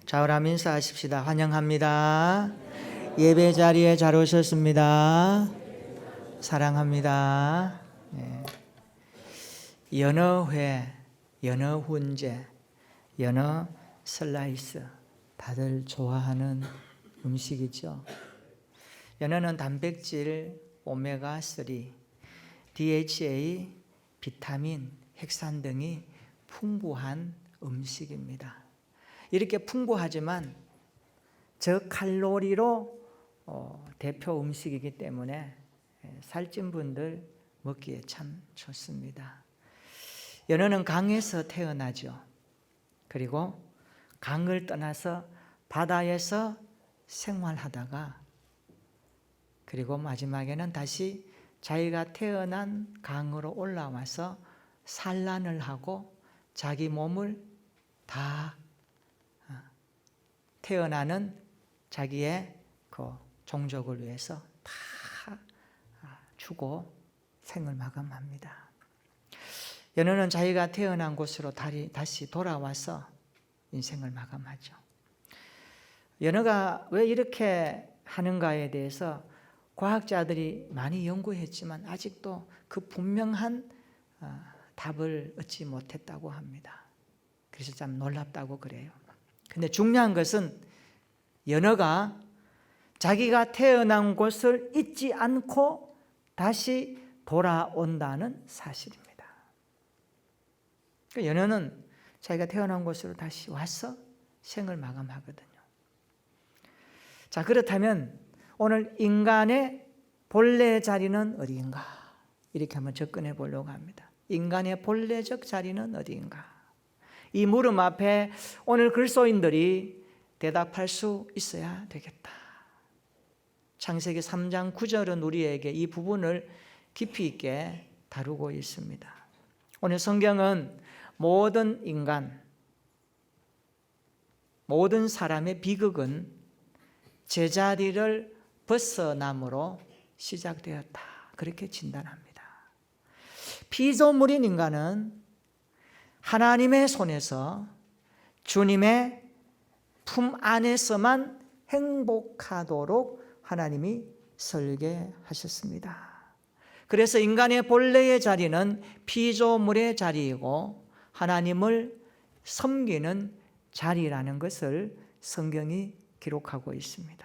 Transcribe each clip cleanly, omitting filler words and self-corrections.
좌우람 인사하십시다. 환영합니다. 예배 자리에 잘 오셨습니다. 사랑합니다. 네. 연어회, 연어 훈제, 연어 슬라이스 다들 좋아하는 음식이죠. 연어는 단백질, 오메가3, DHA, 비타민, 핵산 등이 풍부한 음식입니다. 이렇게 풍부하지만 저칼로리로 대표 음식이기 때문에 살찐 분들 먹기에 참 좋습니다. 연어는 강에서 태어나죠. 그리고 강을 떠나서 바다에서 생활하다가 그리고 마지막에는 다시 자기가 태어난 강으로 올라와서 산란을 하고 자기 몸을 다 태어나는 자기의 그 종족을 위해서 다 주고 생을 마감합니다. 연어는 자기가 태어난 곳으로 다시 돌아와서 인생을 마감하죠. 연어가 왜 이렇게 하는가에 대해서 과학자들이 많이 연구했지만 아직도 그 분명한 답을 얻지 못했다고 합니다. 그래서 참 놀랍다고 그래요. 근데 중요한 것은 연어가 자기가 태어난 곳을 잊지 않고 다시 돌아온다는 사실입니다. 그러니까 연어는 자기가 태어난 곳으로 다시 와서 생을 마감하거든요. 자, 그렇다면 오늘 인간의 본래 자리는 어디인가? 이렇게 한번 접근해 보려고 합니다. 인간의 본래적 자리는 어디인가? 이 물음 앞에 오늘 글소인들이 대답할 수 있어야 되겠다. 창세기 3장 9절은 우리에게 이 부분을 깊이 있게 다루고 있습니다. 오늘 성경은 모든 인간, 모든 사람의 비극은 제자리를 벗어남으로 시작되었다. 그렇게 진단합니다. 피조물인 인간은 하나님의 손에서 주님의 품 안에서만 행복하도록 하나님이 설계하셨습니다. 그래서 인간의 본래의 자리는 피조물의 자리이고 하나님을 섬기는 자리라는 것을 성경이 기록하고 있습니다.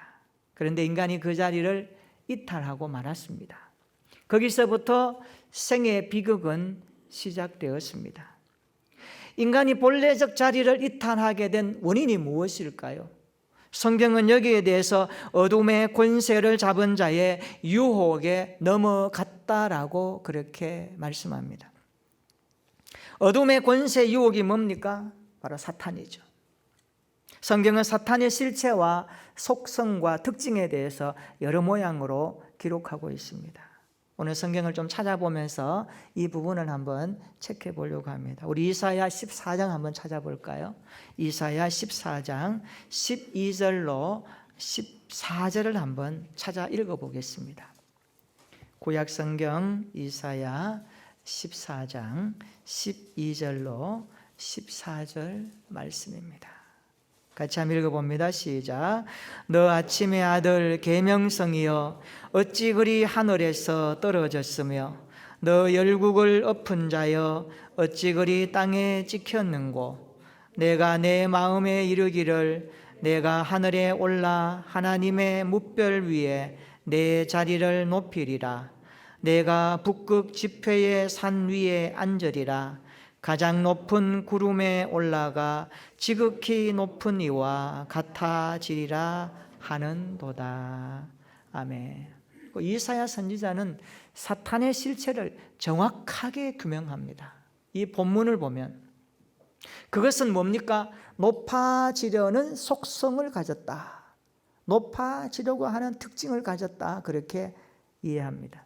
그런데 인간이 그 자리를 이탈하고 말았습니다. 거기서부터 생애의 비극은 시작되었습니다. 인간이 본래적 자리를 이탈하게 된 원인이 무엇일까요? 성경은 여기에 대해서 어둠의 권세를 잡은 자의 유혹에 넘어갔다라고 그렇게 말씀합니다. 어둠의 권세 유혹이 뭡니까? 바로 사탄이죠. 성경은 사탄의 실체와 속성과 특징에 대해서 여러 모양으로 기록하고 있습니다. 오늘 성경을 좀 찾아보면서 이 부분을 한번 체크해 보려고 합니다. 우리 이사야 14장 한번 찾아볼까요? 이사야 14장 12절로 14절을 한번 찾아 읽어보겠습니다. 구약 성경 이사야 14장 12절로 14절 말씀입니다. 같이 한번 읽어봅니다. 시작. 너 아침의 아들 계명성이여 어찌 그리 하늘에서 떨어졌으며 너 열국을 엎은 자여 어찌 그리 땅에 찍혔는고 내가 내 마음에 이르기를 내가 하늘에 올라 하나님의 뭇별 위에 내 자리를 높이리라 내가 북극 지폐의 산 위에 앉으리라 가장 높은 구름에 올라가 지극히 높은 이와 같아지리라 하는도다. 아멘. 이사야 선지자는 사탄의 실체를 정확하게 규명합니다. 이 본문을 보면 그것은 뭡니까? 높아지려는 속성을 가졌다. 높아지려고 하는 특징을 가졌다. 그렇게 이해합니다.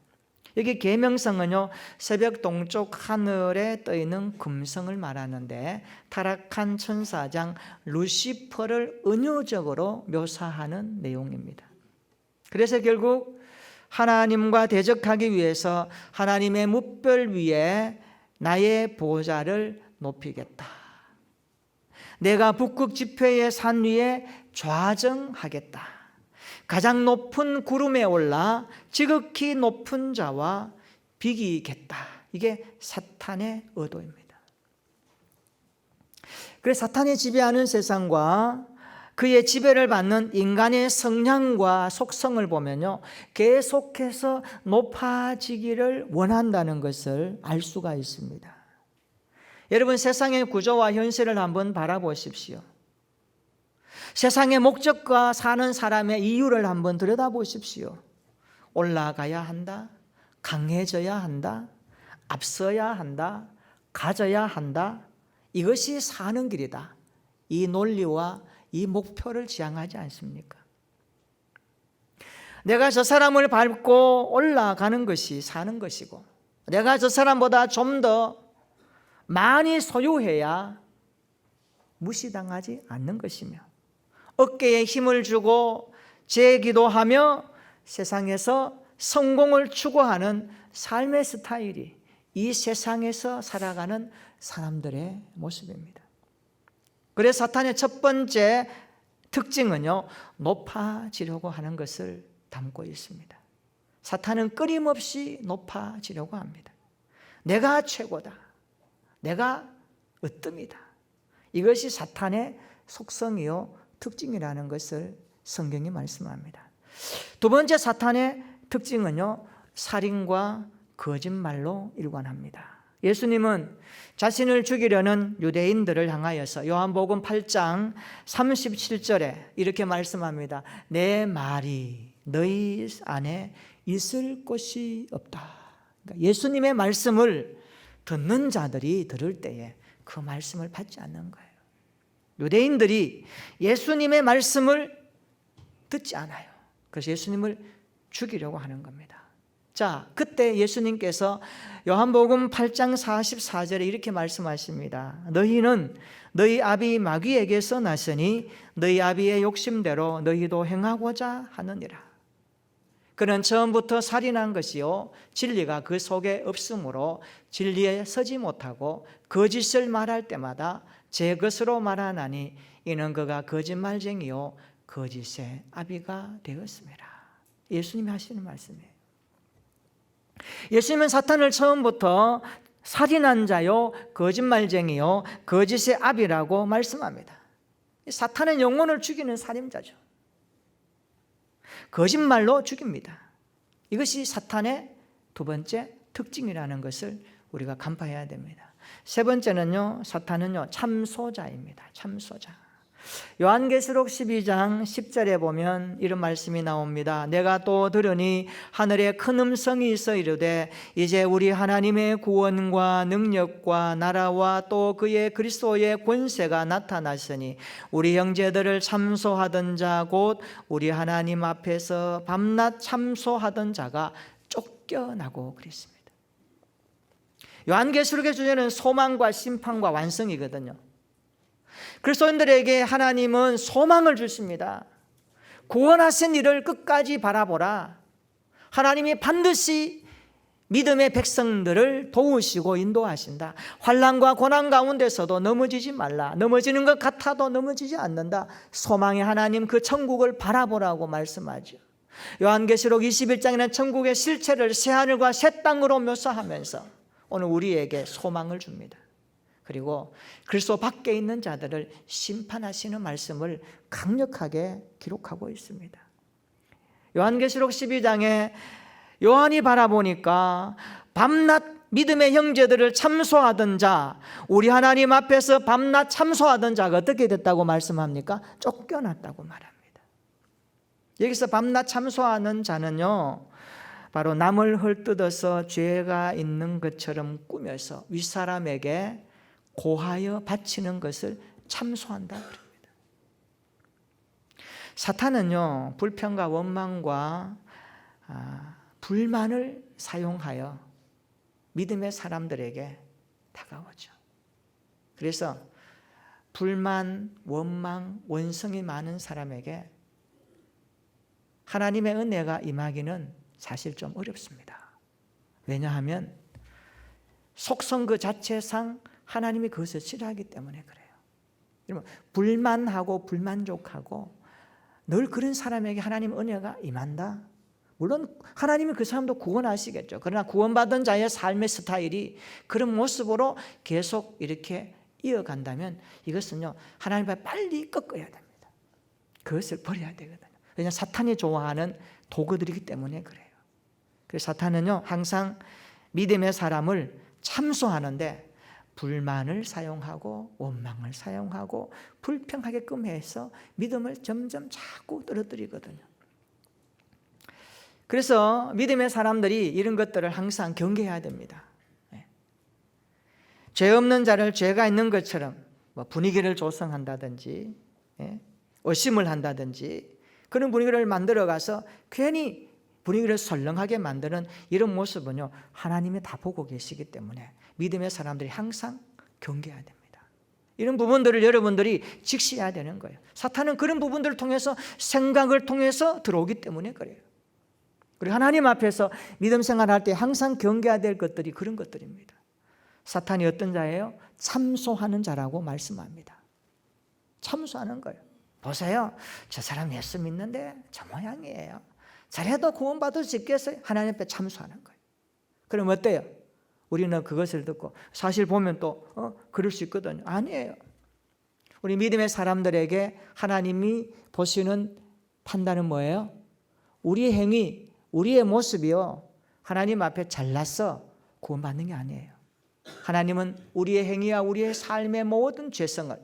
여기 계명성은요, 새벽 동쪽 하늘에 떠있는 금성을 말하는데 타락한 천사장 루시퍼를 은유적으로 묘사하는 내용입니다. 그래서 결국 하나님과 대적하기 위해서 하나님의 뭇별 위에 나의 보좌를 높이겠다. 내가 북극 지폐의 산 위에 좌정하겠다. 가장 높은 구름에 올라 지극히 높은 자와 비기겠다. 이게 사탄의 의도입니다. 그래서 사탄이 지배하는 세상과 그의 지배를 받는 인간의 성향과 속성을 보면요, 계속해서 높아지기를 원한다는 것을 알 수가 있습니다. 여러분, 세상의 구조와 현실을 한번 바라보십시오. 세상의 목적과 사는 사람의 이유를 한번 들여다보십시오. 올라가야 한다, 강해져야 한다, 앞서야 한다, 가져야 한다. 이것이 사는 길이다. 이 논리와 이 목표를 지향하지 않습니까? 내가 저 사람을 밟고 올라가는 것이 사는 것이고, 내가 저 사람보다 좀 더 많이 소유해야 무시당하지 않는 것이며, 어깨에 힘을 주고 제기도하며 세상에서 성공을 추구하는 삶의 스타일이 이 세상에서 살아가는 사람들의 모습입니다. 그래서 사탄의 첫 번째 특징은요, 높아지려고 하는 것을 담고 있습니다. 사탄은 끊임없이 높아지려고 합니다. 내가 최고다, 내가 으뜸이다. 이것이 사탄의 속성이요 특징이라는 것을 성경이 말씀합니다. 두 번째 사탄의 특징은요, 살인과 거짓말로 일관합니다. 예수님은 자신을 죽이려는 유대인들을 향하여서 요한복음 8장 37절에 이렇게 말씀합니다. 내 말이 너희 안에 있을 곳이 없다. 그러니까 예수님의 말씀을 듣는 자들이 들을 때에 그 말씀을 받지 않는 거예요. 유대인들이 예수님의 말씀을 듣지 않아요. 그래서 예수님을 죽이려고 하는 겁니다. 자, 그때 예수님께서 요한복음 8장 44절에 이렇게 말씀하십니다. 너희는 너희 아비 마귀에게서 났으니 너희 아비의 욕심대로 너희도 행하고자 하느니라. 그는 처음부터 살인한 것이요 진리가 그 속에 없으므로 진리에 서지 못하고 거짓을 말할 때마다 제 것으로 말하나니 이는 그가 거짓말쟁이요 거짓의 아비가 되었습니다. 예수님이 하시는 말씀이에요. 예수님은 사탄을 처음부터 살인한 자요 거짓말쟁이요 거짓의 아비라고 말씀합니다. 사탄은 영혼을 죽이는 살인자죠. 거짓말로 죽입니다. 이것이 사탄의 두 번째 특징이라는 것을 우리가 간파해야 됩니다. 세 번째는요, 사탄은요 참소자입니다. 참소자. 요한계시록 12장 10절에 보면 이런 말씀이 나옵니다. 내가 또 들으니 하늘에 큰 음성이 있어 이르되 이제 우리 하나님의 구원과 능력과 나라와 또 그의 그리스도의 권세가 나타났으니 우리 형제들을 참소하던 자 곧 우리 하나님 앞에서 밤낮 참소하던 자가 쫓겨나고 그랬습니다. 요한계시록의 주제는 소망과 심판과 완성이거든요. 그리스도인들에게 하나님은 소망을 주십니다. 구원하신 이를 끝까지 바라보라. 하나님이 반드시 믿음의 백성들을 도우시고 인도하신다. 환난과 고난 가운데서도 넘어지지 말라. 넘어지는 것 같아도 넘어지지 않는다. 소망의 하나님 그 천국을 바라보라고 말씀하죠. 요한계시록 21장에는 천국의 실체를 새하늘과 새 땅으로 묘사하면서 오늘 우리에게 소망을 줍니다. 그리고 그리스도 밖에 있는 자들을 심판하시는 말씀을 강력하게 기록하고 있습니다. 요한계시록 12장에 요한이 바라보니까 밤낮 믿음의 형제들을 참소하던 자, 우리 하나님 앞에서 밤낮 참소하던 자가 어떻게 됐다고 말씀합니까? 쫓겨났다고 말합니다. 여기서 밤낮 참소하는 자는요, 바로 남을 헐뜯어서 죄가 있는 것처럼 꾸며서 윗사람에게 고하여 바치는 것을 참소한다 그럽니다. 사탄은요, 불평과 원망과 불만을 사용하여 믿음의 사람들에게 다가오죠. 그래서 불만, 원망, 원성이 많은 사람에게 하나님의 은혜가 임하기는 사실 좀 어렵습니다. 왜냐하면 속성 그 자체상 하나님이 그것을 싫어하기 때문에 그래요. 여러분, 불만하고 불만족하고 늘 그런 사람에게 하나님 은혜가 임한다. 물론 하나님이 그 사람도 구원하시겠죠. 그러나 구원받은 자의 삶의 스타일이 그런 모습으로 계속 이렇게 이어간다면 이것은요, 하나님 앞에 빨리 꺾어야 됩니다. 그것을 버려야 되거든요. 왜냐하면 사탄이 좋아하는 도구들이기 때문에 그래요. 그래서 사탄은요, 항상 믿음의 사람을 참소하는데 불만을 사용하고 원망을 사용하고 불평하게끔 해서 믿음을 점점 자꾸 떨어뜨리거든요. 그래서 믿음의 사람들이 이런 것들을 항상 경계해야 됩니다. 죄 없는 자를 죄가 있는 것처럼 분위기를 조성한다든지 의심을 한다든지 그런 분위기를 만들어가서 괜히 분위기를 설렁하게 만드는 이런 모습은요, 하나님이 다 보고 계시기 때문에 믿음의 사람들이 항상 경계해야 됩니다. 이런 부분들을 여러분들이 직시해야 되는 거예요. 사탄은 그런 부분들을 통해서 생각을 통해서 들어오기 때문에 그래요. 그리고 하나님 앞에서 믿음 생활할 때 항상 경계해야 될 것들이 그런 것들입니다. 사탄이 어떤 자예요? 참소하는 자라고 말씀합니다. 참소하는 거예요. 보세요, 저 사람 예수 믿는데 저 모양이에요. 잘해도 구원받을 수 있겠어요? 하나님 앞에 참소하는 거예요. 그럼 어때요? 우리는 그것을 듣고 사실 보면 또 그럴 수 있거든요. 아니에요. 우리 믿음의 사람들에게 하나님이 보시는 판단은 뭐예요? 우리의 행위, 우리의 모습이요, 하나님 앞에 잘났어 구원받는 게 아니에요. 하나님은 우리의 행위와 우리의 삶의 모든 죄성을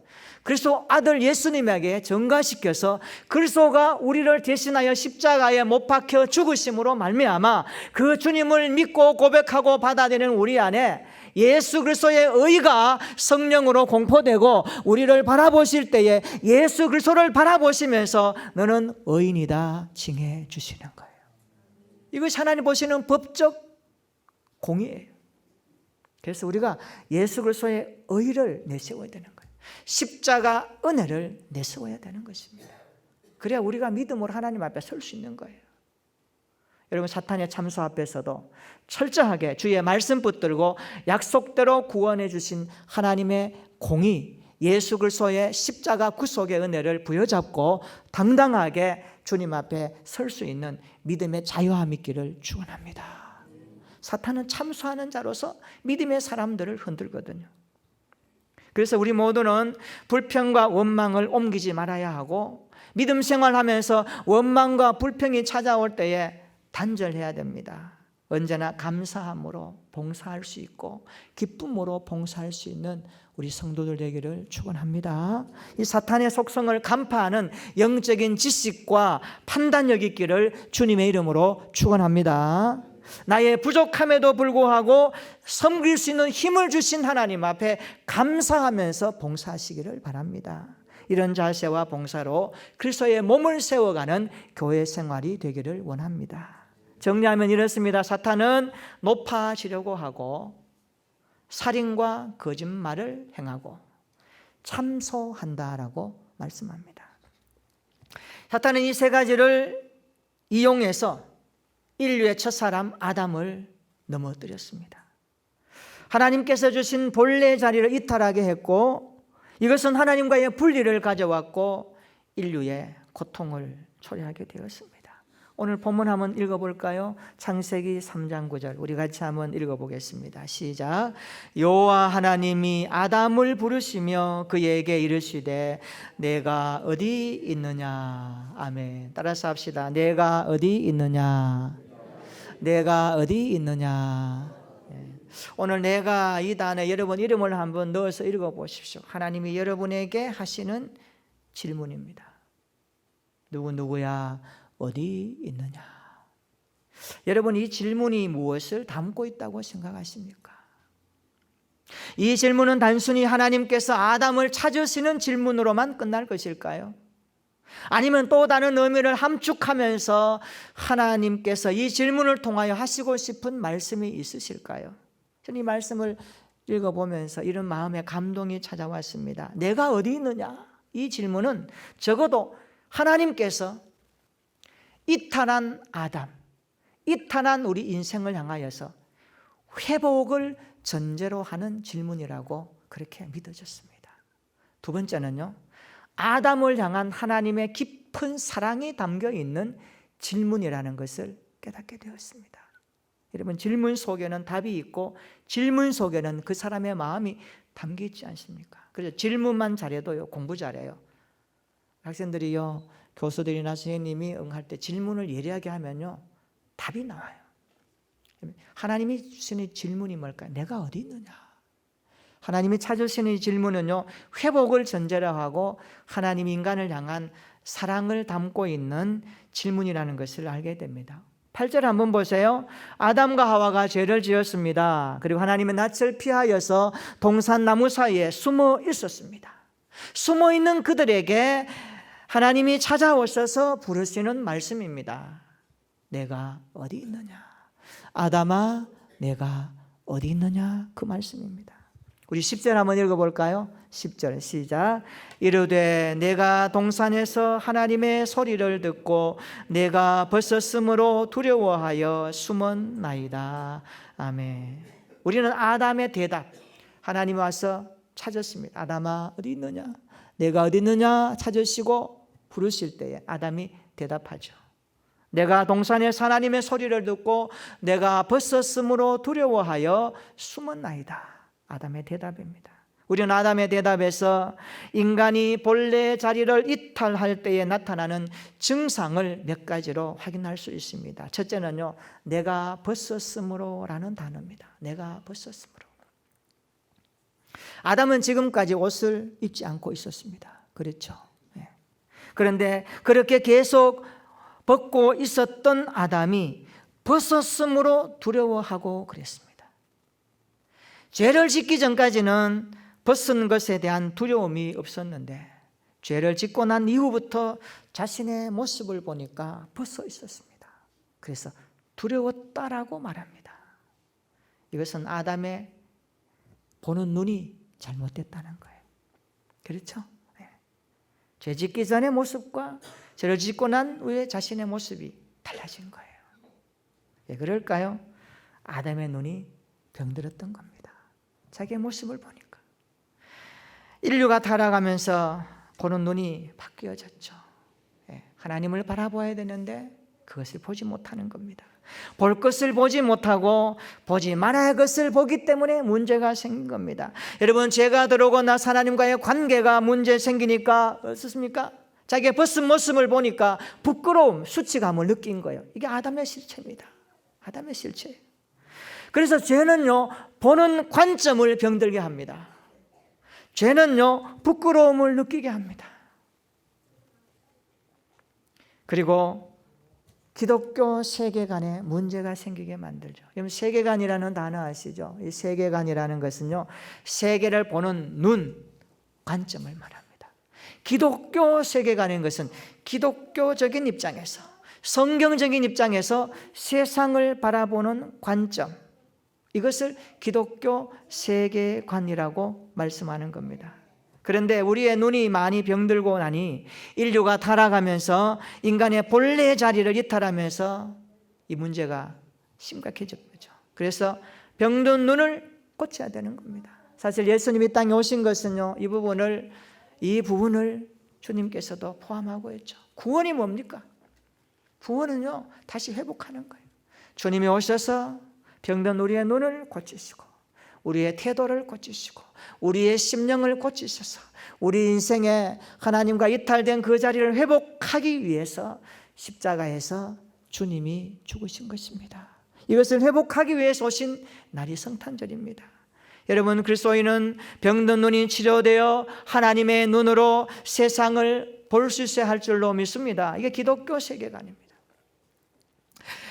그리스도 아들 예수님에게 전가시켜서 그리스도가 우리를 대신하여 십자가에 못 박혀 죽으심으로 말미암아 그 주님을 믿고 고백하고 받아들이는 우리 안에 예수 그리스도의 의가 성령으로 공포되고 우리를 바라보실 때에 예수 그리스도를 바라보시면서 너는 의인이다 칭해 주시는 거예요. 이것이 하나님 보시는 법적 공의예요. 그래서 우리가 예수 그리스도의 의를 내세워야 되는 거예요. 십자가 은혜를 내세워야 되는 것입니다. 그래야 우리가 믿음으로 하나님 앞에 설 수 있는 거예요. 여러분, 사탄의 참소 앞에서도 철저하게 주의 말씀 붙들고 약속대로 구원해 주신 하나님의 공의, 예수 그리스도의 십자가 구속의 은혜를 부여잡고 당당하게 주님 앞에 설 수 있는 믿음의 자유함 있기를 축원합니다. 사탄은 참소하는 자로서 믿음의 사람들을 흔들거든요. 그래서 우리 모두는 불평과 원망을 옮기지 말아야 하고 믿음 생활하면서 원망과 불평이 찾아올 때에 단절해야 됩니다. 언제나 감사함으로 봉사할 수 있고 기쁨으로 봉사할 수 있는 우리 성도들 되기를 축원합니다. 이 사탄의 속성을 간파하는 영적인 지식과 판단력 있기를 주님의 이름으로 축원합니다. 나의 부족함에도 불구하고 섬길 수 있는 힘을 주신 하나님 앞에 감사하면서 봉사하시기를 바랍니다. 이런 자세와 봉사로 그리스도의 몸을 세워가는 교회 생활이 되기를 원합니다. 정리하면 이렇습니다. 사탄은 높아지려고 하고 살인과 거짓말을 행하고 참소한다라고 말씀합니다. 사탄은 이 세 가지를 이용해서 인류의 첫사람 아담을 넘어뜨렸습니다. 하나님께서 주신 본래 자리를 이탈하게 했고 이것은 하나님과의 분리를 가져왔고 인류의 고통을 초래하게 되었습니다. 오늘 본문 한번 읽어볼까요? 창세기 3장 9절 우리 같이 한번 읽어보겠습니다. 시작. 여호와 하나님이 아담을 부르시며 그에게 이르시되 내가 어디 있느냐. 아멘. 따라서 합시다. 내가 어디 있느냐. 내가 어디 있느냐. 오늘 내가 이 단에 여러분 이름을 한번 넣어서 읽어보십시오. 하나님이 여러분에게 하시는 질문입니다. 누구야? 어디 있느냐? 여러분, 이 질문이 무엇을 담고 있다고 생각하십니까? 이 질문은 단순히 하나님께서 아담을 찾으시는 질문으로만 끝날 것일까요? 아니면 또 다른 의미를 함축하면서 하나님께서 이 질문을 통하여 하시고 싶은 말씀이 있으실까요? 저는 이 말씀을 읽어보면서 이런 마음의 감동이 찾아왔습니다. 내가 어디 있느냐? 이 질문은 적어도 하나님께서 이탈한 아담, 이탈한 우리 인생을 향하여서 회복을 전제로 하는 질문이라고 그렇게 믿어졌습니다. 두 번째는요, 아담을 향한 하나님의 깊은 사랑이 담겨 있는 질문이라는 것을 깨닫게 되었습니다. 여러분, 질문 속에는 답이 있고 질문 속에는 그 사람의 마음이 담겨 있지 않습니까? 그래서 질문만 잘해도요, 공부 잘해요. 학생들이요, 교수들이나 선생님이 응할 때 질문을 예리하게 하면요, 답이 나와요. 하나님이 주시는 질문이 뭘까요? 내가 어디 있느냐? 하나님이 찾으시는 질문은요, 회복을 전제로 하고 하나님 인간을 향한 사랑을 담고 있는 질문이라는 것을 알게 됩니다. 8절 한번 보세요. 아담과 하와가 죄를 지었습니다. 그리고 하나님의 낯을 피하여서 동산나무 사이에 숨어 있었습니다. 숨어 있는 그들에게 하나님이 찾아오셔서 부르시는 말씀입니다. 내가 어디 있느냐? 아담아, 내가 어디 있느냐? 그 말씀입니다. 우리 10절 한번 읽어볼까요? 10절 시작. 이르되 내가 동산에서 하나님의 소리를 듣고 내가 벗었으므로 두려워하여 숨었나이다. 아멘. 우리는 아담의 대답, 하나님이 와서 찾았습니다. 아담아 어디 있느냐? 내가 어디 있느냐 찾으시고 부르실 때에 아담이 대답하죠. 내가 동산에서 하나님의 소리를 듣고 내가 벗었으므로 두려워하여 숨었나이다. 아담의 대답입니다. 우리는 아담의 대답에서 인간이 본래 자리를 이탈할 때에 나타나는 증상을 몇 가지로 확인할 수 있습니다. 첫째는요, 내가 벗었으므로 라는 단어입니다. 내가 벗었으므로. 아담은 지금까지 옷을 입지 않고 있었습니다. 그렇죠? 그런데 그렇게 계속 벗고 있었던 아담이 벗었으므로 두려워하고 그랬습니다. 죄를 짓기 전까지는 벗은 것에 대한 두려움이 없었는데 죄를 짓고 난 이후부터 자신의 모습을 보니까 벗어 있었습니다. 그래서 두려웠다라고 말합니다. 이것은 아담의 보는 눈이 잘못됐다는 거예요. 그렇죠? 죄 짓기 전의 모습과 죄를 짓고 난 후에 자신의 모습이 달라진 거예요. 왜 그럴까요? 아담의 눈이 병들었던 겁니다. 자기의 모습을 보니까. 인류가 타락하면서 보는 눈이 바뀌어졌죠. 하나님을 바라봐야 되는데 그것을 보지 못하는 겁니다. 볼 것을 보지 못하고 보지 말아야 할 것을 보기 때문에 문제가 생긴 겁니다. 여러분, 죄가 들어오고 나서 하나님과의 관계가 문제 생기니까 어떻습니까? 자기의 벗은 모습을 보니까 부끄러움, 수치감을 느낀 거예요. 이게 아담의 실체입니다. 아담의 실체예요. 그래서 죄는요, 보는 관점을 병들게 합니다. 죄는요, 부끄러움을 느끼게 합니다. 그리고 기독교 세계관에 문제가 생기게 만들죠. 여러분, 세계관이라는 단어 아시죠? 이 세계관이라는 것은요, 세계를 보는 눈, 관점을 말합니다. 기독교 세계관인 것은 기독교적인 입장에서, 성경적인 입장에서 세상을 바라보는 관점, 이것을 기독교 세계관이라고 말씀하는 겁니다. 그런데 우리의 눈이 많이 병들고 나니 인류가 타락하면서 인간의 본래의 자리를 이탈하면서 이 문제가 심각해졌죠. 그래서 병든 눈을 고쳐야 되는 겁니다. 사실 예수님이 땅에 오신 것은요, 이 부분을 주님께서도 포함하고 있죠. 구원이 뭡니까? 구원은요, 다시 회복하는 거예요. 주님이 오셔서 병든 우리의 눈을 고치시고 우리의 태도를 고치시고 우리의 심령을 고치셔서 우리 인생에 하나님과 이탈된 그 자리를 회복하기 위해서 십자가에서 주님이 죽으신 것입니다. 이것을 회복하기 위해서 오신 날이 성탄절입니다. 여러분, 그리스도인은 병든 눈이 치료되어 하나님의 눈으로 세상을 볼 수 있어야 할 줄로 믿습니다. 이게 기독교 세계관입니다.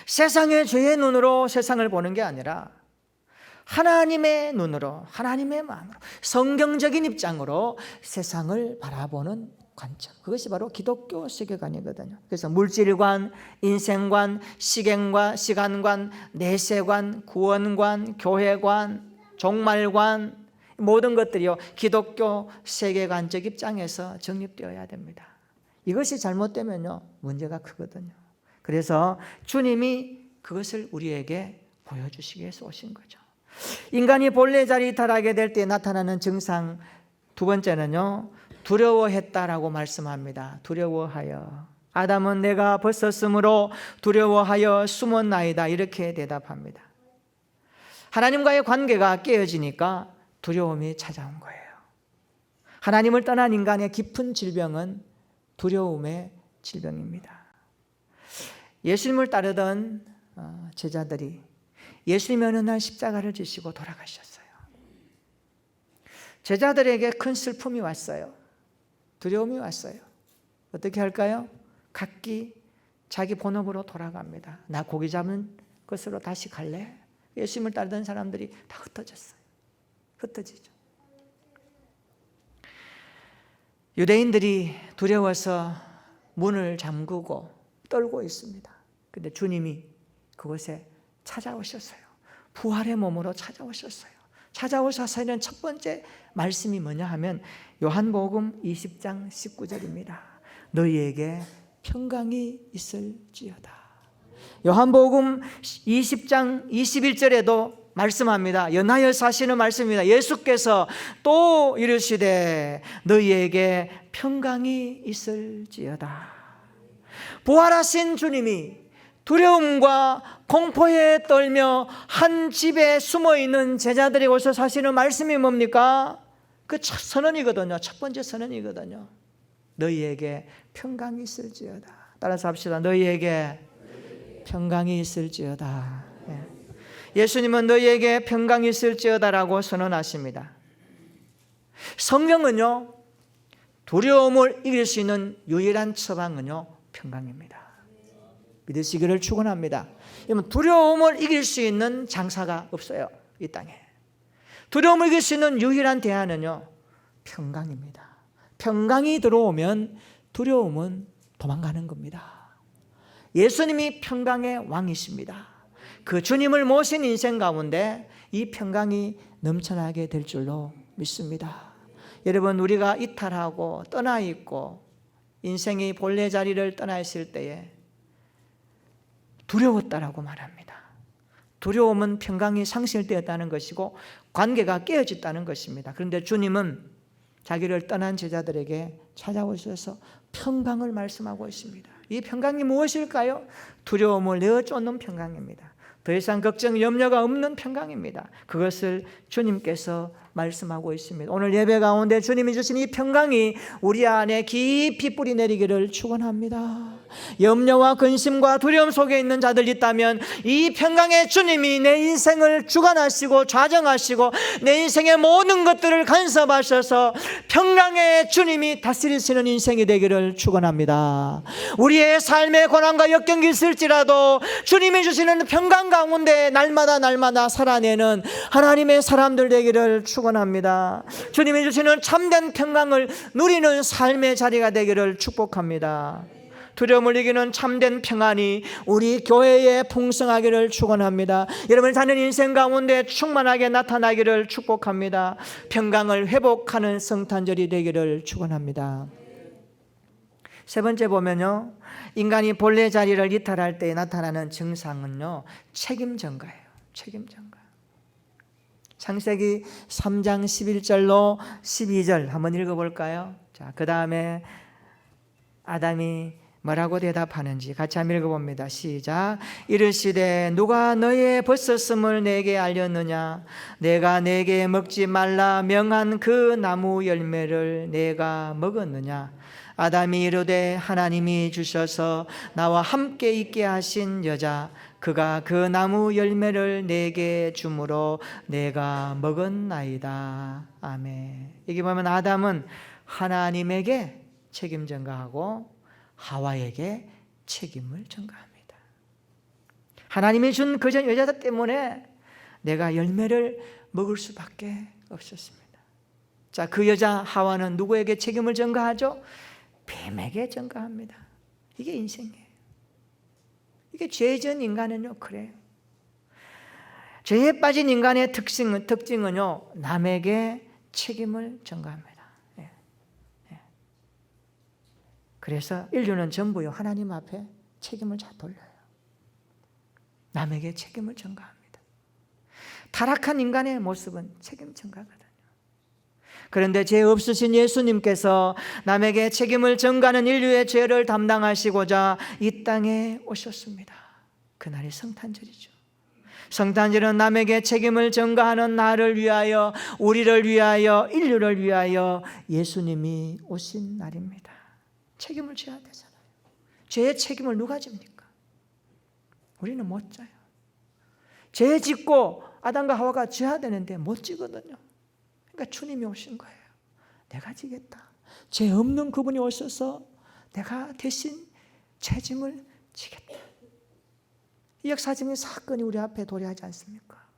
세상의 죄의 눈으로 세상을 보는 게 아니라 하나님의 눈으로, 하나님의 마음으로, 성경적인 입장으로 세상을 바라보는 관점, 그것이 바로 기독교 세계관이거든요. 그래서 물질관, 인생관, 시간관, 내세관, 구원관, 교회관, 종말관, 모든 것들이요, 기독교 세계관적 입장에서 정립되어야 됩니다. 이것이 잘못되면요, 문제가 크거든요. 그래서 주님이 그것을 우리에게 보여주시기 위해서 오신 거죠. 인간이 본래 자리 이탈하게 될 때 나타나는 증상 두 번째는요, 두려워했다라고 말씀합니다. 두려워하여. 아담은 내가 벗었으므로 두려워하여 숨었나이다. 이렇게 대답합니다. 하나님과의 관계가 깨어지니까 두려움이 찾아온 거예요. 하나님을 떠난 인간의 깊은 질병은 두려움의 질병입니다. 예수님을 따르던 제자들이 예수님이 어느 날 십자가를 지시고 돌아가셨어요. 제자들에게 큰 슬픔이 왔어요. 두려움이 왔어요. 어떻게 할까요? 각기 자기 본업으로 돌아갑니다. 나 고기 잡는 것으로 다시 갈래? 예수님을 따르던 사람들이 다 흩어졌어요. 흩어지죠. 유대인들이 두려워서 문을 잠그고 떨고 있습니다. 근데 주님이 그곳에 찾아오셨어요. 부활의 몸으로 찾아오셨어요. 찾아오셔서는 첫 번째 말씀이 뭐냐 하면 요한복음 20장 19절입니다. 너희에게 평강이 있을지어다. 요한복음 20장 21절에도 말씀합니다. 연하여서 하시는 말씀입니다. 예수께서 또 이르시되 너희에게 평강이 있을지어다. 부활하신 주님이 두려움과 공포에 떨며 한 집에 숨어있는 제자들이 오셔서 하시는 말씀이 뭡니까? 그 첫 선언이거든요. 첫 번째 선언이거든요. 너희에게 평강이 있을지어다. 따라서 합시다. 너희에게 평강이 있을지어다. 예수님은 너희에게 평강이 있을지어다라고 선언하십니다. 성경은요, 두려움을 이길 수 있는 유일한 처방은요, 평강입니다. 믿으시기를 축원합니다. 두려움을 이길 수 있는 장사가 없어요, 이 땅에. 두려움을 이길 수 있는 유일한 대안은요, 평강입니다. 평강이 들어오면 두려움은 도망가는 겁니다. 예수님이 평강의 왕이십니다. 그 주님을 모신 인생 가운데 이 평강이 넘쳐나게 될 줄로 믿습니다. 여러분, 우리가 이탈하고 떠나 있고 인생이 본래 자리를 떠나 있을 때에 두려웠다라고 말합니다. 두려움은 평강이 상실되었다는 것이고 관계가 깨어졌다는 것입니다. 그런데 주님은 자기를 떠난 제자들에게 찾아오셔서 평강을 말씀하고 있습니다. 이 평강이 무엇일까요? 두려움을 내어쫓는 평강입니다. 더 이상 걱정, 염려가 없는 평강입니다. 그것을 주님께서 말씀하고 있습니다. 오늘 예배 가운데 주님이 주신 이 평강이 우리 안에 깊이 뿌리 내리기를 축원합니다. 염려와 근심과 두려움 속에 있는 자들이 있다면 이 평강의 주님이 내 인생을 주관하시고 좌정하시고 내 인생의 모든 것들을 간섭하셔서 평강의 주님이 다스리시는 인생이 되기를 축원합니다. 우리의 삶의 고난과 역경이 있을지라도 주님이 주시는 평강 가운데 날마다 살아내는 하나님의 사람들 되기를 축원합니다. 주님이 주시는 참된 평강을 누리는 삶의 자리가 되기를 축복합니다. 두려움을 이기는 참된 평안이 우리 교회에 풍성하기를 축원합니다. 여러분 사는 인생 가운데 충만하게 나타나기를 축복합니다. 평강을 회복하는 성탄절이 되기를 축원합니다. 세 번째 보면요, 인간이 본래 자리를 이탈할 때 나타나는 증상은요, 책임전가예요. 책임전가. 창세기 3장 11절로 12절 한번 읽어볼까요? 자, 그 다음에 아담이 뭐라고 대답하는지 같이 한번 읽어봅니다. 시작. 이르시되 누가 너의 벗었음을 내게 알렸느냐? 내가 내게 먹지 말라 명한 그 나무 열매를 내가 먹었느냐? 아담이 이르되 하나님이 주셔서 나와 함께 있게 하신 여자 그가 그 나무 열매를 내게 주므로 내가 먹었나이다. 아멘. 여기 보면 아담은 하나님에게 책임 전가하고 하와에게 책임을 전가합니다. 하나님이 준 그 여자 때문에 내가 열매를 먹을 수밖에 없었습니다. 자, 그 여자 하와는 누구에게 책임을 전가하죠? 뱀에게 전가합니다. 이게 인생이에요. 이게 죄진 인간은요, 그래요. 죄에 빠진 인간의 특징은요, 남에게 책임을 전가합니다. 예. 예. 그래서 인류는 전부요, 하나님 앞에 책임을 잘 돌려요. 남에게 책임을 전가합니다. 타락한 인간의 모습은 책임 전가거든요. 그런데 죄 없으신 예수님께서 남에게 책임을 전가하는 인류의 죄를 담당하시고자 이 땅에 오셨습니다. 그날이 성탄절이죠. 성탄절은 남에게 책임을 전가하는 나를 위하여, 우리를 위하여, 인류를 위하여 예수님이 오신 날입니다. 책임을 져야 되잖아요. 죄의 책임을 누가 집니까? 우리는 못 져요. 죄 짓고 아담과 하와가 져야 되는데 못 지거든요. 그러니까 주님이 오신 거예요. 내가 지겠다. 죄 없는 그분이 오셔서 내가 대신 책임을 지겠다. 이 역사적인 사건이 우리 앞에 도래하지 않습니까?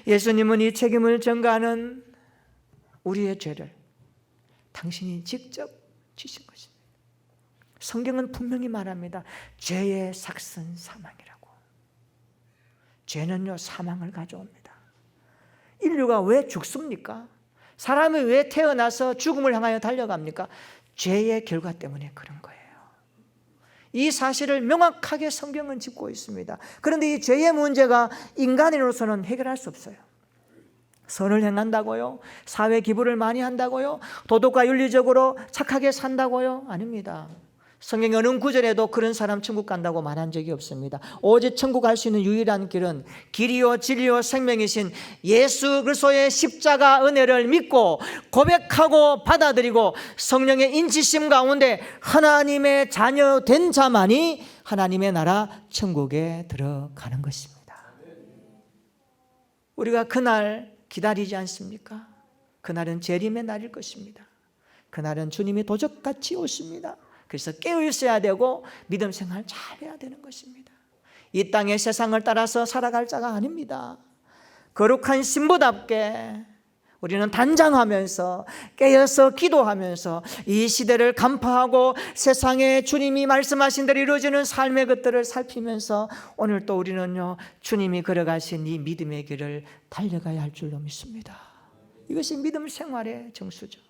예수님은 이 책임을 전가하는 우리의 죄를 당신이 직접 지신 것입니다. 성경은 분명히 말합니다. 죄의 삭은 사망이라고. 죄는요, 사망을 가져옵니다. 인류가 왜 죽습니까? 사람이 왜 태어나서 죽음을 향하여 달려갑니까? 죄의 결과 때문에 그런 거예요. 이 사실을 명확하게 성경은 짚고 있습니다. 그런데 이 죄의 문제가 인간으로서는 해결할 수 없어요. 선을 행한다고요? 사회 기부를 많이 한다고요? 도덕과 윤리적으로 착하게 산다고요? 아닙니다. 성경의 어느 구절에도 그런 사람 천국 간다고 말한 적이 없습니다. 오직 천국 갈 수 있는 유일한 길은 길이요 진리요 생명이신 예수 그리스도의 십자가 은혜를 믿고 고백하고 받아들이고 성령의 인치심 가운데 하나님의 자녀 된 자만이 하나님의 나라 천국에 들어가는 것입니다. 우리가 그날 기다리지 않습니까? 그날은 재림의 날일 것입니다. 그날은 주님이 도적같이 오십니다. 그래서 깨어 있어야 되고 믿음 생활 잘 해야 되는 것입니다. 이 땅의 세상을 따라서 살아갈 자가 아닙니다. 거룩한 신부답게 우리는 단장하면서 깨어서 기도하면서 이 시대를 간파하고 세상에 주님이 말씀하신 대로 이루어지는 삶의 것들을 살피면서 오늘 또 우리는요, 주님이 걸어가신 이 믿음의 길을 달려가야 할 줄로 믿습니다. 이것이 믿음 생활의 정수죠.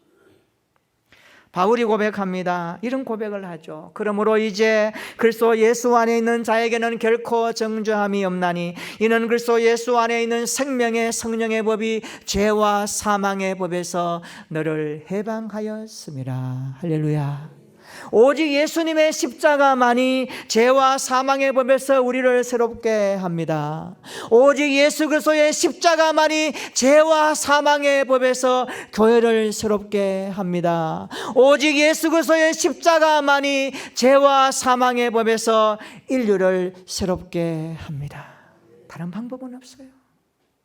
바울이 고백합니다. 이런 고백을 하죠. 그러므로 이제 그리스도 예수 안에 있는 자에게는 결코 정죄함이 없나니 이는 그리스도 예수 안에 있는 생명의 성령의 법이 죄와 사망의 법에서 너를 해방하였음이라. 할렐루야. 오직 예수님의 십자가만이 죄와 사망의 법에서 우리를 새롭게 합니다. 오직 예수 그리스도의 십자가만이 죄와 사망의 법에서 교회를 새롭게 합니다. 오직 예수 그리스도의 십자가만이 죄와 사망의 법에서 인류를 새롭게 합니다. 다른 방법은 없어요.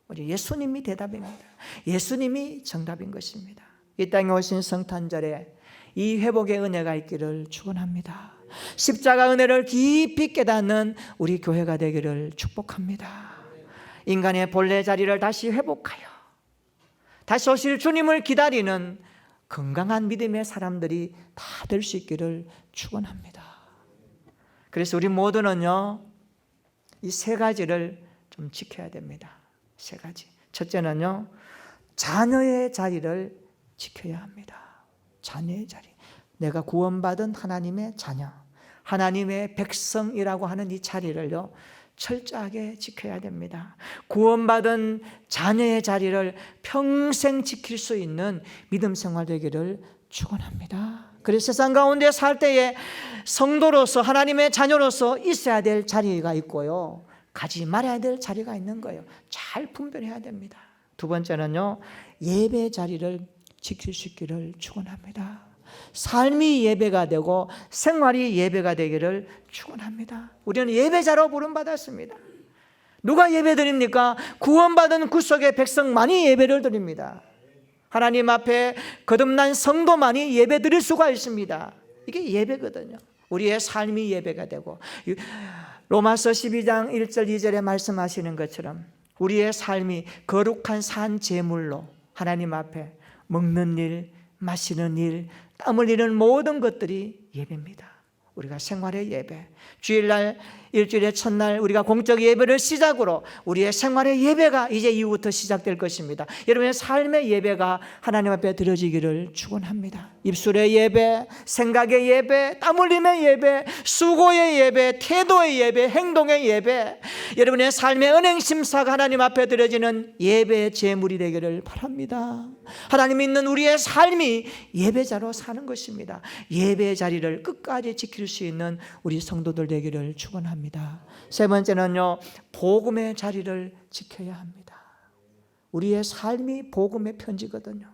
우리 예수님이 대답입니다. 예수님이 정답인 것입니다. 이 땅에 오신 성탄절에 이 회복의 은혜가 있기를 축원합니다. 십자가 은혜를 깊이 깨닫는 우리 교회가 되기를 축복합니다. 인간의 본래 자리를 다시 회복하여 다시 오실 주님을 기다리는 건강한 믿음의 사람들이 다 될 수 있기를 축원합니다. 그래서 우리 모두는요, 이 세 가지를 좀 지켜야 됩니다. 세 가지. 첫째는요, 자녀의 자리를 지켜야 합니다. 자녀의 자리. 내가 구원받은 하나님의 자녀, 하나님의 백성이라고 하는 이 자리를요, 철저하게 지켜야 됩니다. 구원받은 자녀의 자리를 평생 지킬 수 있는 믿음 생활 되기를 축원합니다. 그래서 세상 가운데 살 때에 성도로서 하나님의 자녀로서 있어야 될 자리가 있고요, 가지 말아야 될 자리가 있는 거예요. 잘 분별해야 됩니다. 두 번째는요, 예배 자리를 지킬 수 있기를 축원합니다. 삶이 예배가 되고 생활이 예배가 되기를 축원합니다. 우리는 예배자로 부름받았습니다. 누가 예배 드립니까? 구원받은 구속의 백성만이 예배를 드립니다. 하나님 앞에 거듭난 성도만이 예배 드릴 수가 있습니다. 이게 예배거든요. 우리의 삶이 예배가 되고, 로마서 12장 1절 2절에 말씀하시는 것처럼 우리의 삶이 거룩한 산 제물로 하나님 앞에 먹는 일, 마시는 일, 땀 흘리는 모든 것들이 예배입니다. 우리가 생활의 예배, 주일날 일주일의 첫날 우리가 공적 예배를 시작으로 우리의 생활의 예배가 이제 이후부터 시작될 것입니다. 여러분의 삶의 예배가 하나님 앞에 드려지기를 축원합니다. 입술의 예배, 생각의 예배, 땀 흘림의 예배, 수고의 예배, 태도의 예배, 행동의 예배, 여러분의 삶의 은행심사가 하나님 앞에 드려지는 예배의 제물이 되기를 바랍니다. 하나님 있는 우리의 삶이 예배자로 사는 것입니다. 예배의 자리를 끝까지 지킬 수 있는 우리 성도들 되기를 축원합니다. 세 번째는요, 복음의 자리를 지켜야 합니다. 우리의 삶이 복음의 편지거든요.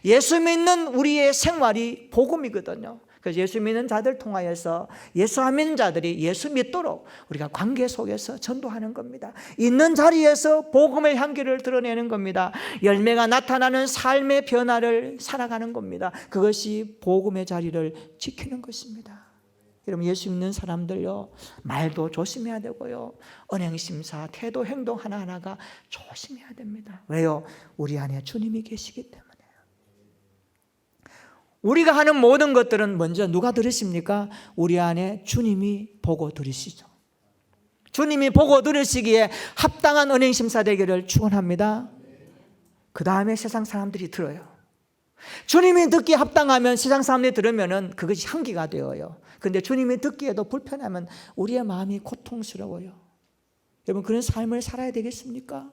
예수 믿는 우리의 생활이 복음이거든요. 그래서 예수 믿는 자들 통하여서 예수 안 믿는 자들이 예수 믿도록 우리가 관계 속에서 전도하는 겁니다. 있는 자리에서 복음의 향기를 드러내는 겁니다. 열매가 나타나는 삶의 변화를 살아가는 겁니다. 그것이 복음의 자리를 지키는 것입니다. 여러분, 예수 믿는 사람들요, 말도 조심해야 되고요, 언행심사, 태도, 행동 하나하나가 조심해야 됩니다. 왜요? 우리 안에 주님이 계시기 때문에요. 우리가 하는 모든 것들은 먼저 누가 들으십니까? 우리 안에 주님이 보고 들으시죠. 주님이 보고 들으시기에 합당한 언행심사 되기를 축원합니다. 그 다음에 세상 사람들이 들어요. 주님이 듣기에 합당하면 세상 사람들이 들으면 그것이 향기가 되어요. 그런데 주님이 듣기에도 불편하면 우리의 마음이 고통스러워요. 여러분, 그런 삶을 살아야 되겠습니까?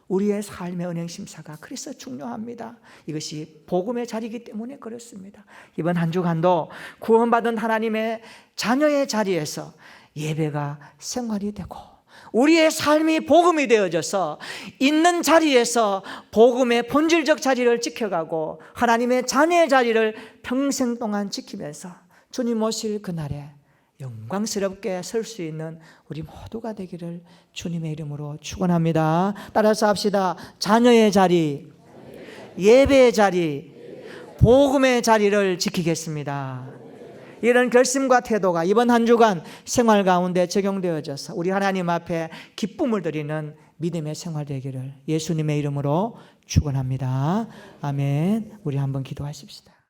우리의 삶의 은행심사가 그래서 중요합니다. 이것이 복음의 자리이기 때문에 그렇습니다. 이번 한 주간도 구원받은 하나님의 자녀의 자리에서 예배가 생활이 되고 우리의 삶이 복음이 되어져서 있는 자리에서 복음의 본질적 자리를 지켜가고 하나님의 자녀의 자리를 평생 동안 지키면서 주님 오실 그날에 영광스럽게 설 수 있는 우리 모두가 되기를 주님의 이름으로 축원합니다. 따라서 합시다. 자녀의 자리, 예배의 자리, 복음의 자리를 지키겠습니다. 이런 결심과 태도가 이번 한 주간 생활 가운데 적용되어져서 우리 하나님 앞에 기쁨을 드리는 믿음의 생활 되기를 예수님의 이름으로 축원합니다. 아멘. 우리 한번 기도하십시다.